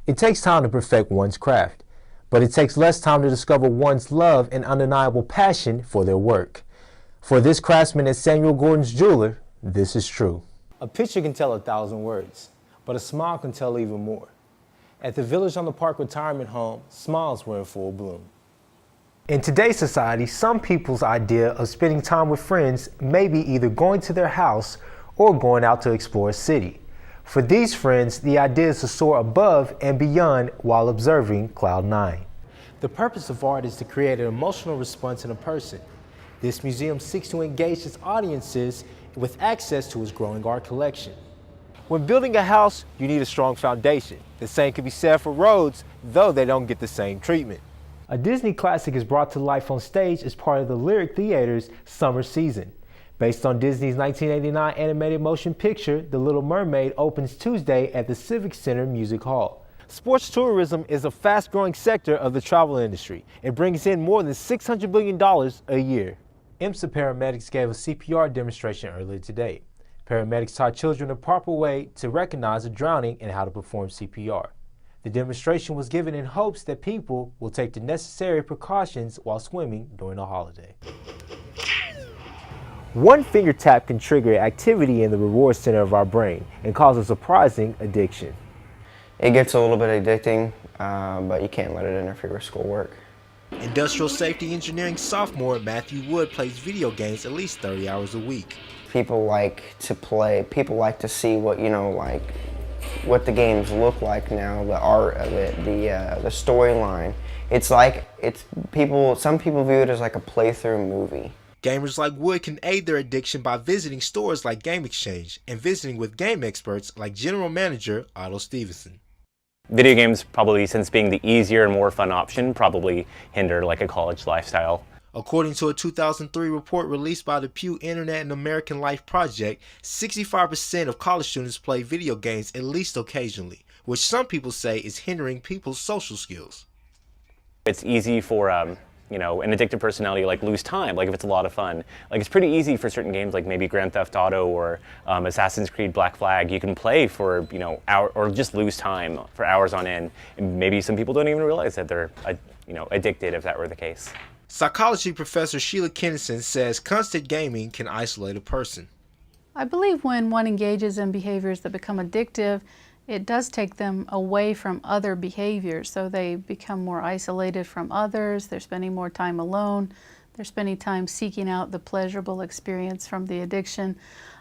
It takes time to perfect one's craft, but it takes less time to discover one's love and undeniable passion for their work. For this craftsman at Samuel Gordon's jeweler, this is true. A picture can tell 1,000 words, but a smile can tell even more. At the Village on the Park retirement home, smiles were in full bloom. In today's society, some people's idea of spending time with friends may be either going to their house or going out to explore a city. For these friends, the idea is to soar above and beyond while observing Cloud 9. The purpose of art is to create an emotional response in a person. This museum seeks to engage its audiences with access to its growing art collection. When building a house, you need a strong foundation. The same can be said for roads, though they don't get the same treatment. A Disney classic is brought to life on stage as part of the Lyric Theater's summer season. Based on Disney's 1989 animated motion picture, The Little Mermaid opens Tuesday at the Civic Center Music Hall. Sports tourism is a fast-growing sector of the travel industry. It brings in more than $600 billion a year. IMSA paramedics gave a CPR demonstration earlier today. Paramedics taught children the proper way to recognize a drowning and how to perform CPR. The demonstration was given in hopes that people will take the necessary precautions while swimming during the holiday. One finger tap can trigger activity in the reward center of our brain and cause a surprising addiction. It gets a little bit addicting, but you can't let it interfere with schoolwork. Industrial safety engineering sophomore Matthew Wood plays video games at least 30 hours a week. People like to play, people like to see what, what the games look like now, the art of it, the storyline. Some people view it as like a playthrough movie. Gamers like Wood can aid their addiction by visiting stores like Game Exchange and visiting with game experts like General Manager Otto Stevenson. Video games, probably since being the easier and more fun option, probably hinder like a college lifestyle. According to a 2003 report released by the Pew Internet and American Life Project, 65% of college students play video games at least occasionally, which some people say is hindering people's social skills. It's easy for an addictive personality to lose time, if it's a lot of fun. It's pretty easy for certain games like maybe Grand Theft Auto or Assassin's Creed Black Flag. You can play for or just lose time for hours on end. And maybe some people don't even realize that they're addicted if that were the case. Psychology professor Sheila Kennison says constant gaming can isolate a person. I believe when one engages in behaviors that become addictive, it does take them away from other behaviors, so they become more isolated from others, they're spending more time alone, they're spending time seeking out the pleasurable experience from the addiction,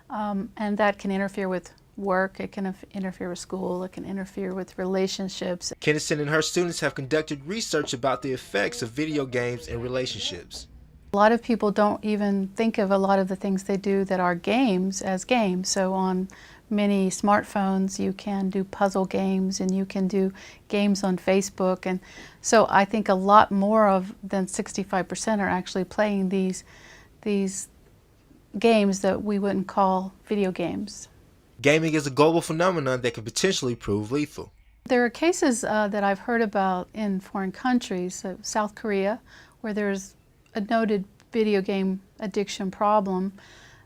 and that can interfere with work, it can interfere with school, it can interfere with relationships. Kennison and her students have conducted research about the effects of video games and relationships. A lot of people don't even think of a lot of the things they do that are games as games. So on many smartphones you can do puzzle games and you can do games on Facebook, and so I think a lot more than 65% are actually playing these games that we wouldn't call video games. Gaming is a global phenomenon that can potentially prove lethal. There are cases that I've heard about in foreign countries, South Korea, where there's a noted video game addiction problem.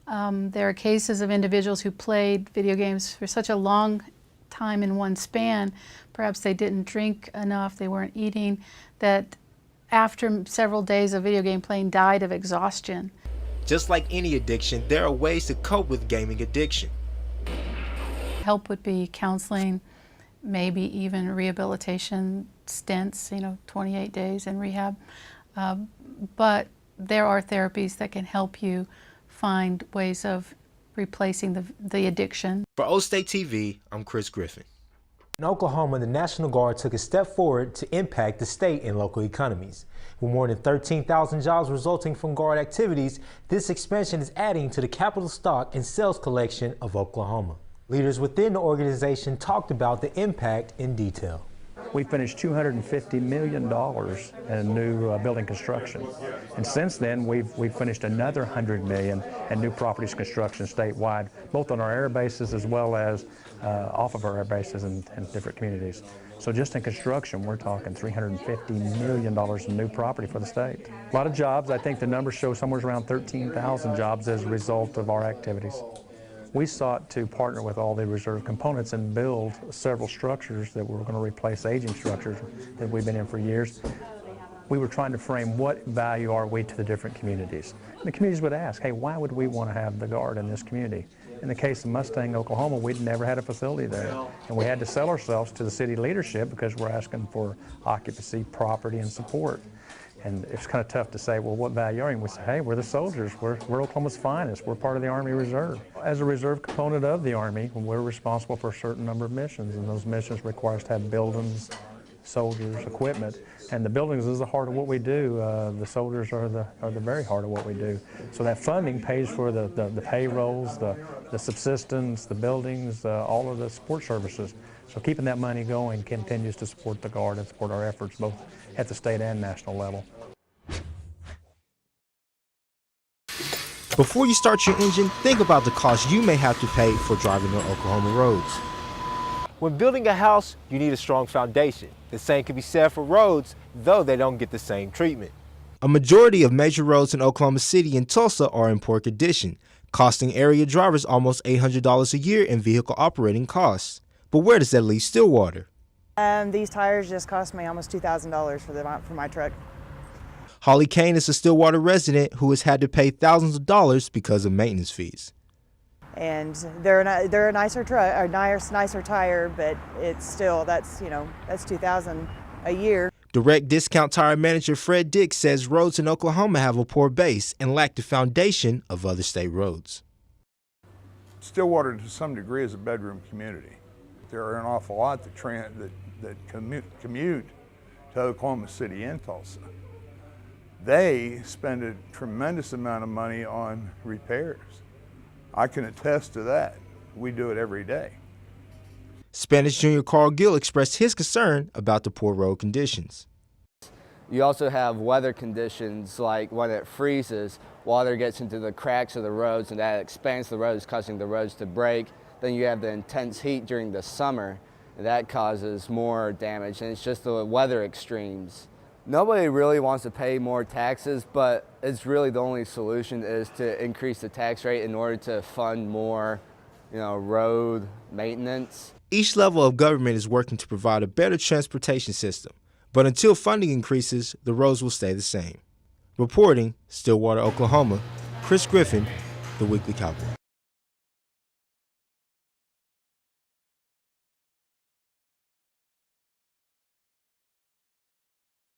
There are cases of individuals who played video games for such a long time in one span, perhaps they didn't drink enough, they weren't eating, that after several days of video game playing died of exhaustion. Just like any addiction, there are ways to cope with gaming addiction. Help would be counseling, maybe even rehabilitation stints, 28 days in rehab. But there are therapies that can help you find ways of replacing the addiction. For OStateTV, I'm Kchris Griffin. In Oklahoma, the National Guard took a step forward to impact the state and local economies. With more than 13,000 jobs resulting from Guard activities, this expansion is adding to the capital stock and sales collection of Oklahoma. Leaders within the organization talked about the impact in detail. We finished $250 million in new building construction. And since then, we've finished another $100 million in new properties construction statewide, both on our air bases as well as off of our air bases in different communities. So just in construction, we're talking $350 million in new property for the state. A lot of jobs. I think the numbers show somewhere around 13,000 jobs as a result of our activities. we sought to partner with all the reserve components and build several structures that were going to replace aging structures that we've been in for years. We were trying to frame what value are we to the different communities. And the communities would ask, hey, why would we want to have the Guard in this community? In the case of Mustang, Oklahoma, we'd never had a facility there. And we had to sell ourselves to the city leadership because we're asking for occupancy, property, and support. And it's kind of tough to say, well, what value are you? And we say, hey, we're the soldiers. We're Oklahoma's finest. We're part of the Army Reserve. As a reserve component of the Army, we're responsible for a certain number of missions, and those missions require us to have buildings, soldiers, equipment. And the buildings is the heart of what we do. The soldiers are the very heart of what we do. So that funding pays for the payrolls, the subsistence, the buildings, all of the support services. So keeping that money going continues to support the Guard and support our efforts both at the state and national level. Before you start your engine, think about the cost you may have to pay for driving on Oklahoma roads. When building a house, you need a strong foundation. The same can be said for roads, though they don't get the same treatment. A majority of major roads in Oklahoma City and Tulsa are in poor condition, costing area drivers almost $800 a year in vehicle operating costs. But where does that leave Stillwater? These tires just cost me almost $2,000 for my truck. Holly Kane is a Stillwater resident who has had to pay thousands of dollars because of maintenance fees. And they're a nicer truck, a nicer tire, but it's still, that's $2,000 a year. Direct Discount Tire Manager Fred Dick says roads in Oklahoma have a poor base and lack the foundation of other state roads. Stillwater, to some degree, is a bedroom community. There are an awful lot that commute to Oklahoma City and Tulsa. They spend a tremendous amount of money on repairs. I can attest to that. We do it every day. Spanish junior Carl Gill expressed his concern about the poor road conditions. You also have weather conditions like when it freezes, water gets into the cracks of the roads and that expands the roads, causing the roads to break. Then you have the intense heat during the summer, and that causes more damage, and it's just the weather extremes. Nobody really wants to pay more taxes, but it's really the only solution is to increase the tax rate in order to fund more, road maintenance. Each level of government is working to provide a better transportation system, but until funding increases, the roads will stay the same. Reporting, Stillwater, Oklahoma, Kchris Griffin, The Weekly Cowboy.